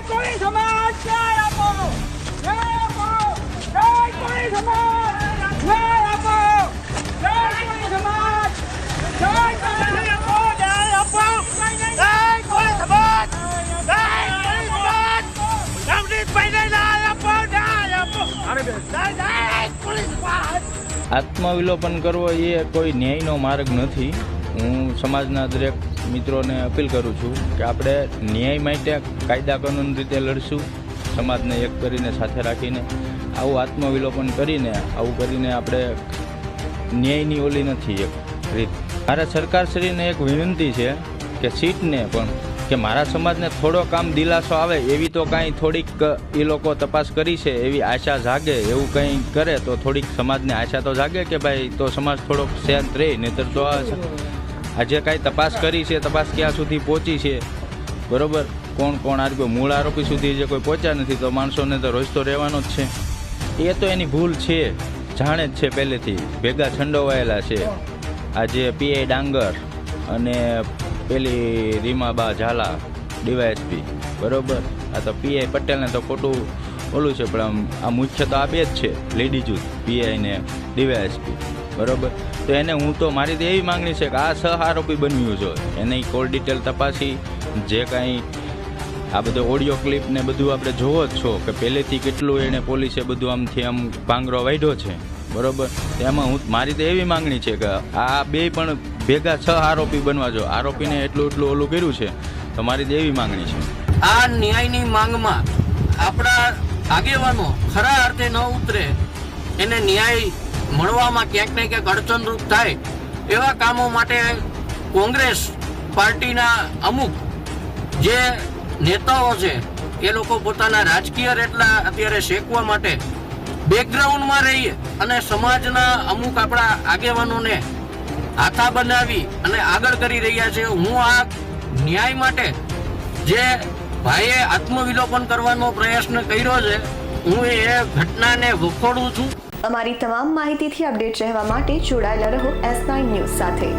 કોળી સમાજ ન્યાય આપો, ન્યાય આપો, જય કોળી સમાજ ન્યાય આપો, જય કોળી સમાજ, જય કોળી આપો, ન્યાય આપો, જય કોળી સમાજ, જય કોળી સમાજ, નવનીતભાઈને ન્યાય આપો, ન્યાય આપો, જય કોળી સમાજ। આત્મવિલોપન કરવો એ કોઈ ન્યાયનો માર્ગ નથી। હું સમાજના દરેક મિત્રોને અપીલ કરું છું કે આપણે ન્યાય માટે કાયદા કાનૂન રીતે લડશું, સમાજને એક કરીને સાથે રાખીને। આવું આત્મવિલોપન કરીને આવું કરીને આપણે ન્યાયની ઓલી નથી એક રીત। મારા સરકારશ્રીને એક વિનંતી છે કે સીટને પણ કે મારા સમાજને થોડો કામ દિલાસો આવે એવી તો કાંઈ થોડીક એ લોકો તપાસ કરી છે એવી આશા જાગે, એવું કંઈ કરે તો થોડીક સમાજને આશા તો જાગે કે ભાઈ તો સમાજ થોડોક શાંત રહે। નહીંતર તો આજે કાંઈ તપાસ કરી છે, તપાસ ક્યાં સુધી પહોંચી છે, બરાબર, કોણ કોણ આરોપી, મૂળ આરોપી સુધી જે કોઈ પહોંચ્યા નથી તો માણસોને તો રોજ તો રહેવાનો જ છે। એ તો એની ભૂલ છે, જાણે જ છે પહેલેથી, ભેગા છંડોવાયેલા છે। આજે પીઆઈ ડાંગર અને પેલી રીમાબા ઝાલા ડીવાયએસપી, બરાબર, આ તો પીઆઈ પટેલને તો ખોટું ઓલું છે, પણ આ મુખ્ય તો આ બે જ છે લેડી જૂથ, પીઆઈ ને ડીવાયએસપી, બરાબર। તો એને હું તો મારી તો એવી માંગણી છે કે આ સહ આરોપી બન્યું છે, એને કોલ ડિટેલ તપાસી, જે કાંઈ આ બધો ઓડિયો ક્લિપ ને બધું આપણે જોવો જ છો કે પહેલેથી કેટલું એને પોલીસે બધું આમથી આમ પાંગરો વાઢ્યો છે, બરાબર। તેમાં હું મારી તો એવી માંગણી છે કે આ બે પણ ભેગા છ આરોપી બનવા જો, આરોપીને એટલું ઓલું કર્યું છે તો મારી તો એવી માંગણી છે। આ ન્યાયની માંગમાં આપણા આગેવાનો ખરા અર્થે ન ઉતરે, એને ન્યાય મળવામાં ક્યાંક ને ક્યાંક અડચણરૂપ થાય એવા કામો માટે કોંગ્રેસ પાર્ટીના અમુક જે નેતાઓ છે એ લોકો પોતાના રાજકીય રેટલા અત્યારે શેકવા માટે બેકગ્રાઉન્ડમાં રહીએ અને સમાજના અમુક આપણા આગેવાનોને હાથા બનાવી અને આગળ કરી રહ્યા છે। હું આ ન્યાય માટે જે ભાઈએ આત્મવિલોપન કરવાનો પ્રયત્ન કર્યો છે, હું એ ઘટનાને વખોડું છું। અમારી તમામ માહિતીથી અપડેટ રહેવા માટે જોડાયેલા રહો S9 ન્યૂઝ સાથે।